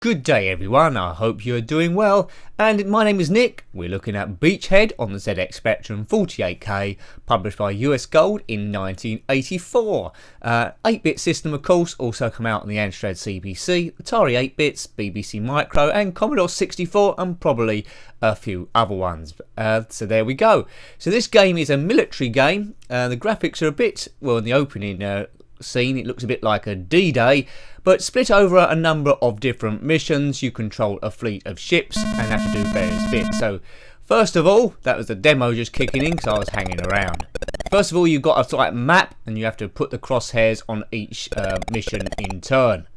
Good day everyone, I hope you're doing well, and my name is Nick. We're looking at Beachhead on the ZX Spectrum 48K, published by US Gold in 1984. 8-bit system of course, also come out on the Amstrad CPC, Atari 8-bits, BBC Micro and Commodore 64 and probably a few other ones. So there we go. So this game is a military game, the graphics are a bit, well in the opening scene it looks a bit like a D-Day, but split over a number of different missions. You control a fleet of ships and have to do various bits. So first of all, that was the demo just kicking in because I was hanging around. First of all, you've got a sort of map and you have to put the crosshairs on each mission in turn.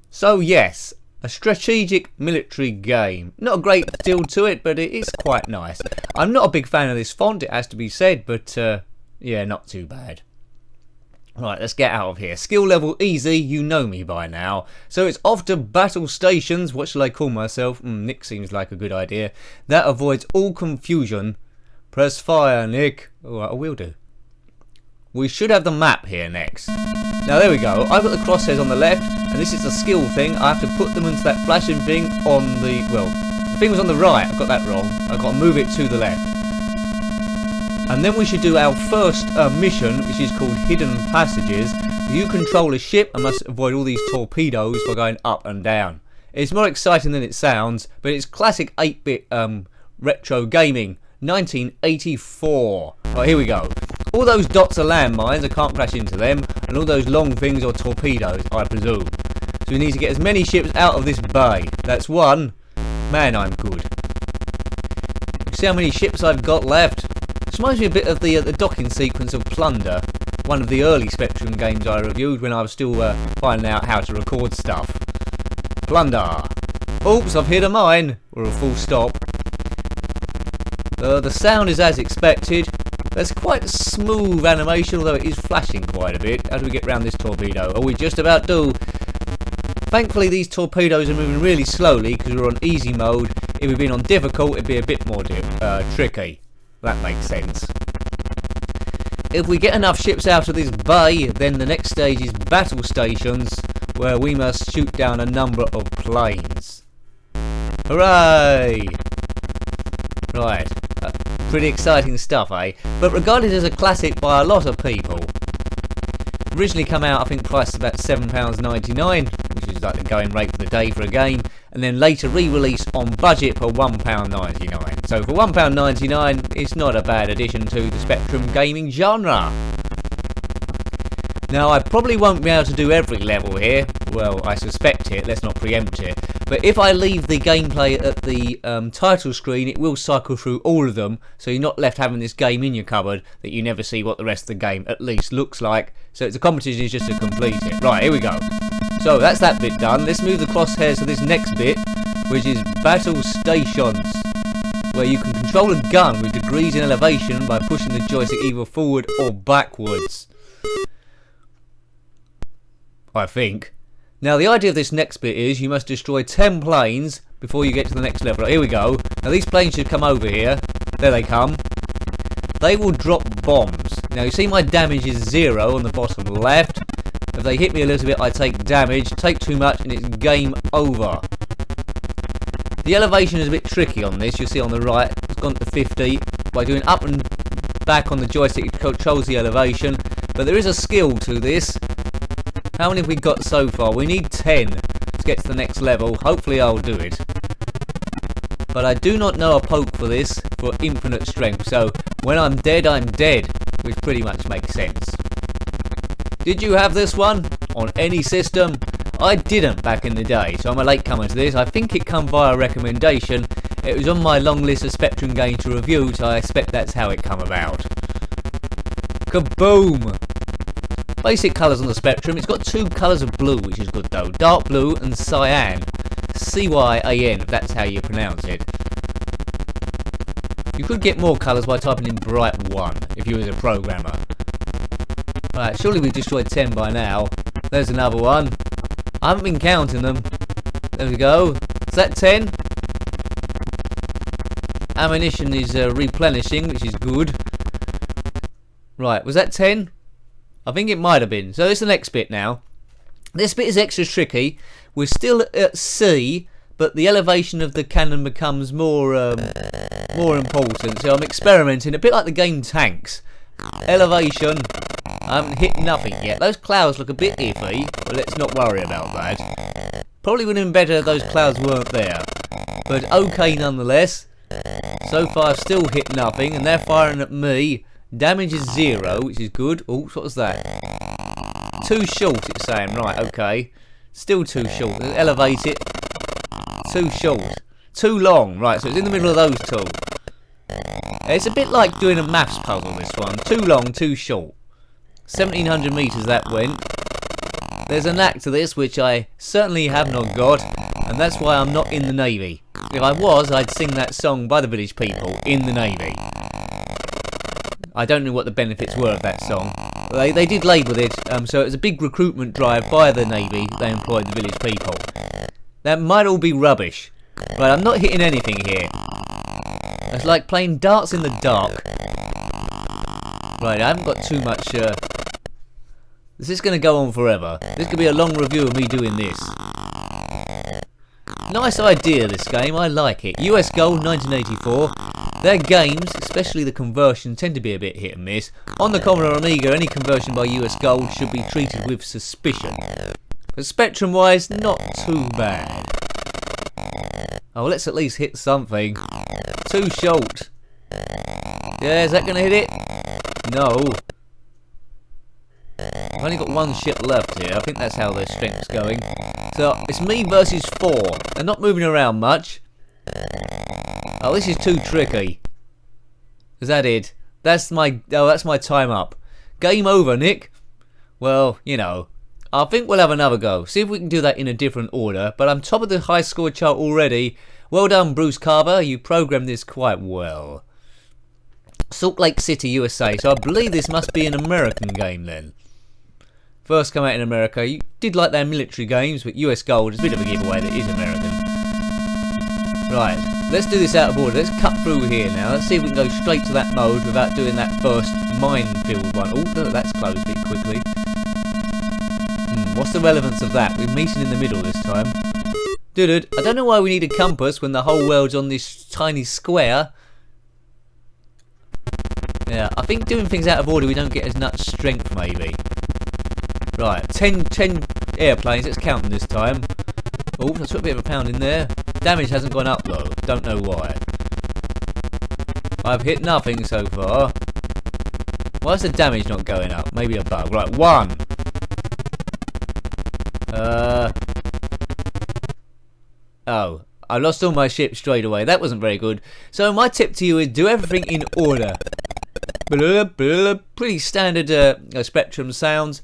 So yes, a strategic military game. Not a great deal to it, but it is quite nice. I'm not a big fan of this font, it has to be said, but yeah, not too bad. Right, let's get out of here. Skill level easy, you know me by now. So it's off to battle stations. What shall I call myself? Nick seems like a good idea. That avoids all confusion. Press fire, Nick. Alright, I will do. We should have the map here next. Now there we go. I've got the crosshairs on the left, and this is a skill thing. I have to put them into that flashing thing on the... well, the thing was on the right. I got that wrong. I've got to move it to the left. And then we should do our first mission, which is called Hidden Passages. You control a ship and must avoid all these torpedoes by going up and down. It's more exciting than it sounds, but it's classic 8-bit retro gaming, 1984. Right, here we go. All those dots are landmines, I can't crash into them, and all those long things are torpedoes, I presume. So we need to get as many ships out of this bay. That's one. Man, I'm good. You see how many ships I've got left? This reminds me a bit of the docking sequence of Plunder, one of the early Spectrum games I reviewed when I was still finding out how to record stuff. Plunder. Oops, I've hit a mine. Or a full stop. The sound is as expected. There's quite a smooth animation, although it is flashing quite a bit. How do we get round this torpedo? Oh, we just about do. Thankfully these torpedoes are moving really slowly because we're on easy mode. If we'd been on difficult, it'd be a bit more tricky. That makes sense. If we get enough ships out of this bay, then the next stage is battle stations, where we must shoot down a number of planes. Hooray! Right, pretty exciting stuff, eh? But regarded as a classic by a lot of people. Originally come out, I think, priced about £7.99, which is like the going rate for the day for a game, and then later re-released on budget for £1.99. So for £1.99, it's not a bad addition to the Spectrum gaming genre. Now, I probably won't be able to do every level here. Well, I suspect it, let's not preempt it. But if I leave the gameplay at the title screen, it will cycle through all of them, so you're not left having this game in your cupboard that you never see what the rest of the game at least looks like. So it's a competition is just to complete it. Right, here we go. So that's that bit done. Let's move the crosshairs to this next bit, which is battle stations, where you can control a gun with degrees in elevation by pushing the joystick either forward or backwards. I think. Now the idea of this next bit is you must destroy 10 planes before you get to the next level. Here we go. Now these planes should come over here. There they come. They will drop bombs. Now you see my damage is 0 on the bottom left. If they hit me a little bit I take damage. Take too much and it's game over. The elevation is a bit tricky on this. You'll see on the right it's gone to 50. By doing up and back on the joystick it controls the elevation. But there is a skill to this. How many have we got so far? We need 10 to get to the next level. Hopefully I'll do it. But I do not know a poke for this for infinite strength. So when I'm dead, which pretty much makes sense. Did you have this one on any system? I didn't back in the day, so I'm a latecomer to this. I think it come via recommendation. It was on my long list of Spectrum games to review, so I expect that's how it come about. Kaboom! Basic colours on the Spectrum. It's got 2 colours of blue, which is good though. Dark blue and cyan. C-Y-A-N, if that's how you pronounce it. You could get more colours by typing in bright 1, if you was a programmer. Right, surely we've destroyed 10 by now. There's another one. I haven't been counting them. There we go. Is that 10? Ammunition is replenishing, which is good. Right, was that 10? I think it might have been. So it's the next bit now. This bit is extra tricky. We're still at sea, but the elevation of the cannon becomes more important. So I'm experimenting, a bit like the game Tanks. Elevation. I haven't hit nothing yet. Those clouds look a bit iffy, but let's not worry about that. Probably would have been better if those clouds weren't there. But okay nonetheless. So far I've still hit nothing, and they're firing at me. Damage is 0, which is good. Oh, what was that? Too short, it's saying. Right, okay. Still too short. Let's elevate it. Too short. Too long. Right, so it's in the middle of those two. It's a bit like doing a maths puzzle, this one. Too long, too short. 1700 metres that went. There's a knack to this, which I certainly have not got, and that's why I'm not in the Navy. If I was, I'd sing that song by the British people, In the Navy. I don't know what the benefits were of that song. They did label it, so it was a big recruitment drive by the Navy. They employed the village people. That might all be rubbish. Right, I'm not hitting anything here. It's like playing darts in the dark. Right, I haven't got too much... This is going to go on forever. This could be a long review of me doing this. Nice idea, this game. I like it. US Gold, 1984. Their games, especially the conversion, tend to be a bit hit and miss. On the Commodore Amiga, any conversion by US Gold should be treated with suspicion. But Spectrum-wise, not too bad. Oh, let's at least hit something. Too short. Yeah, is that going to hit it? No. I've only got one ship left here. I think that's how their strength's going. So, it's me versus 4. They're not moving around much. Oh, this is too tricky. Is that it? That's my time up. Game over, Nick. Well, you know, I think we'll have another go. See if we can do that in a different order. But I'm top of the high score chart already. Well done, Bruce Carver. You programmed this quite well. Salt Lake City, USA. So I believe this must be an American game then. First come out in America. You did like their military games, but US Gold is a bit of a giveaway that is American. Right, let's do this out of order. Let's cut through here now. Let's see if we can go straight to that mode without doing that first minefield one. Oh, that's closed a bit quickly. What's the relevance of that? We're meeting in the middle this time. Dude, I don't know why we need a compass when the whole world's on this tiny square. Yeah, I think doing things out of order we don't get as much strength maybe. Right, 10 airplanes, let's count them this time. Oh, I took a bit of a pound in there. Damage hasn't gone up though, don't know why. I've hit nothing so far. Why is the damage not going up? Maybe a bug. Right, 1. Oh, I lost all my ships straight away. That wasn't very good. So my tip to you is do everything in order. Pretty standard Spectrum sounds.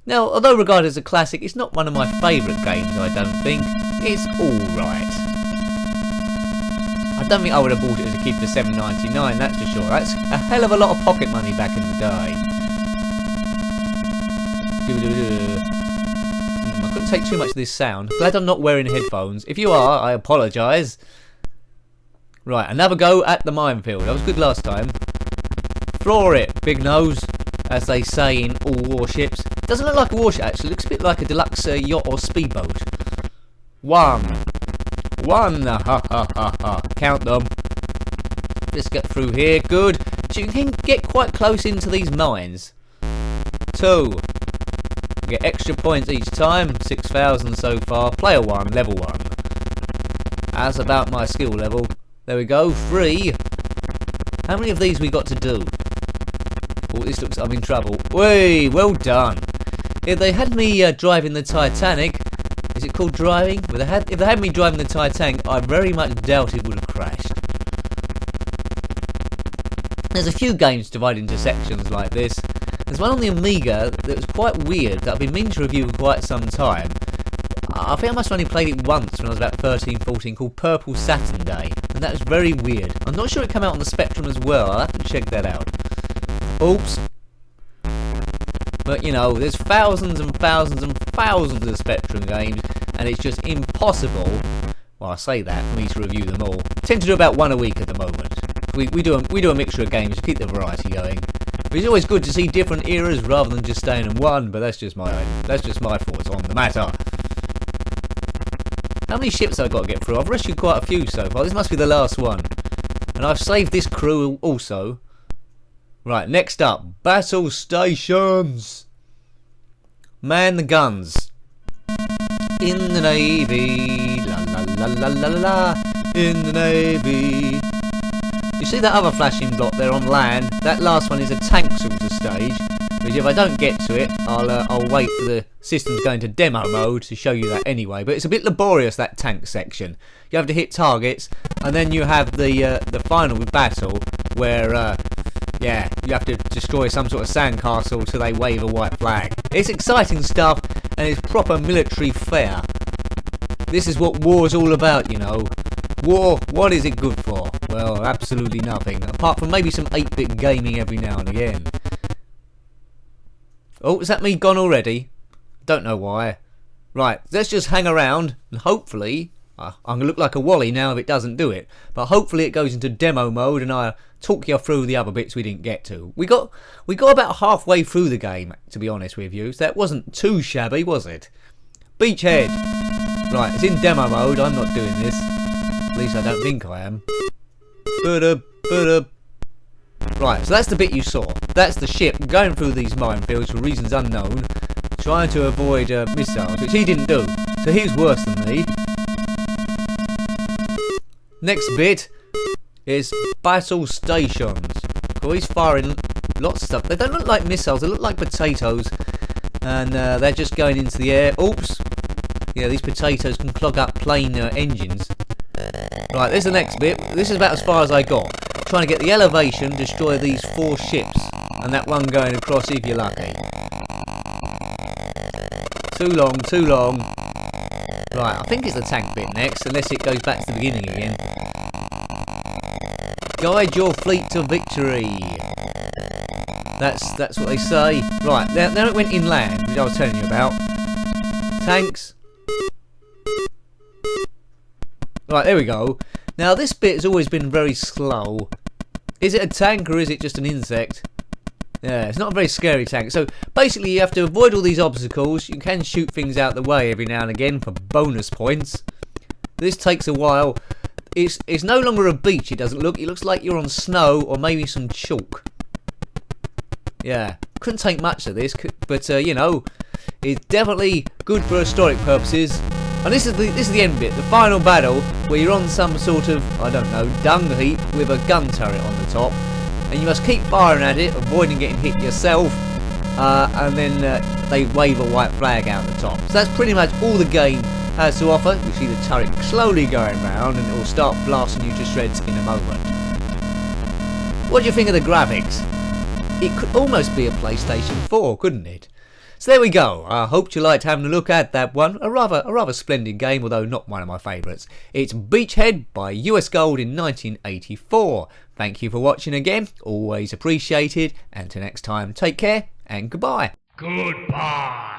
Now, although regarded as a classic, it's not one of my favourite games, I don't think. It's alright. I don't think I would have bought it as a kid for $7.99, that's for sure. That's a hell of a lot of pocket money back in the day. I couldn't take too much of this sound. Glad I'm not wearing headphones. If you are, I apologise. Right, another go at the minefield. That was good last time. Floor it, big nose, as they say in all warships. Doesn't look like a warship actually, looks a bit like a deluxe yacht or speedboat. 1. Ha ha ha ha. Count them. Let's get through here, good. So you can get quite close into these mines. 2. Get extra points each time, 6,000 so far. Player 1, level 1. That's about my skill level. There we go, 3. How many of these we got to do? Oh, this looks I'm in trouble. Way, well done. If they had me driving the Titanic, is it called driving? If they had me driving the Titanic, I very much doubt it would have crashed. There's a few games divided into sections like this. There's one on the Amiga that was quite weird that I've been meaning to review for quite some time. I think I must have only played it once when I was about 13, 14, called Purple Saturn Day, and that was very weird. I'm not sure it came out on the Spectrum as well, I'll have to check that out. Oops. But you know, there's thousands and thousands and thousands of Spectrum games, and it's just impossible, well I say that, for me to review them all. tend to do about one a week at the moment. We do a mixture of games to keep the variety going. But it's always good to see different eras rather than just staying in one. But that's just my thoughts on the matter. How many ships have I got to get through? I've rescued quite a few so far. This must be the last one. And I've saved this crew also. Right, next up, battle stations. Man the guns. In the Navy, la la la la la la la, in the Navy. You see that other flashing block there on land? That last one is a tank sort of stage, which if I don't get to it, I'll wait for the system to go into demo mode to show you that anyway. But it's a bit laborious, that tank section. You have to hit targets, and then you have the final battle where yeah, you have to destroy some sort of sandcastle so they wave a white flag. It's exciting stuff, and it's proper military fare. This is what war's all about, you know. War, what is it good for? Well, absolutely nothing, apart from maybe some 8-bit gaming every now and again. Oh, is that me gone already? Don't know why. Right, let's just hang around, and hopefully, I'm going to look like a wally now if it doesn't do it, but hopefully it goes into demo mode and I'll talk you through the other bits we didn't get to. We got about halfway through the game, to be honest with you, so that wasn't too shabby, was it? Beachhead. Right, it's in demo mode, I'm not doing this. At least I don't think I am. Right, so that's the bit you saw. That's the ship going through these minefields for reasons unknown, trying to avoid missiles, which he didn't do, so he was worse than me. Next bit is battle stations. Oh, he's firing lots of stuff. They don't look like missiles, they look like potatoes, and they're just going into the air. Oops. Yeah, these potatoes can clog up plane engines. Right, this is the next bit. This is about as far as I got. Trying to get the elevation, destroy these 4 ships, and that one going across if you're lucky. Too long, too long. Right, I think it's the tank bit next, unless it goes back to the beginning again. Guide your fleet to victory. That's what they say. Right, now it went inland, which I was telling you about. Tanks. Right, there we go. Now this bit has always been very slow. Is it a tank or is it just an insect? Yeah, it's not a very scary tank. So basically you have to avoid all these obstacles. You can shoot things out the way every now and again for bonus points. This takes a while. It's no longer a beach, it doesn't look. It looks like you're on snow or maybe some chalk. Yeah, couldn't take much of this, but you know, it's definitely good for historic purposes. And this is the end bit, the final battle, where you're on some sort of, I don't know, dung heap with a gun turret on the top, and you must keep firing at it, avoiding getting hit yourself, and then they wave a white flag out the top. So that's pretty much all the game has to offer. You see the turret slowly going round, and it will start blasting you to shreds in a moment. What do you think of the graphics? It could almost be a PlayStation 4, couldn't it? So there we go. I hope you liked having a look at that one. A rather splendid game, although not one of my favourites. It's Beachhead by US Gold in 1984. Thank you for watching again. Always appreciated. And till next time, take care and goodbye. Goodbye.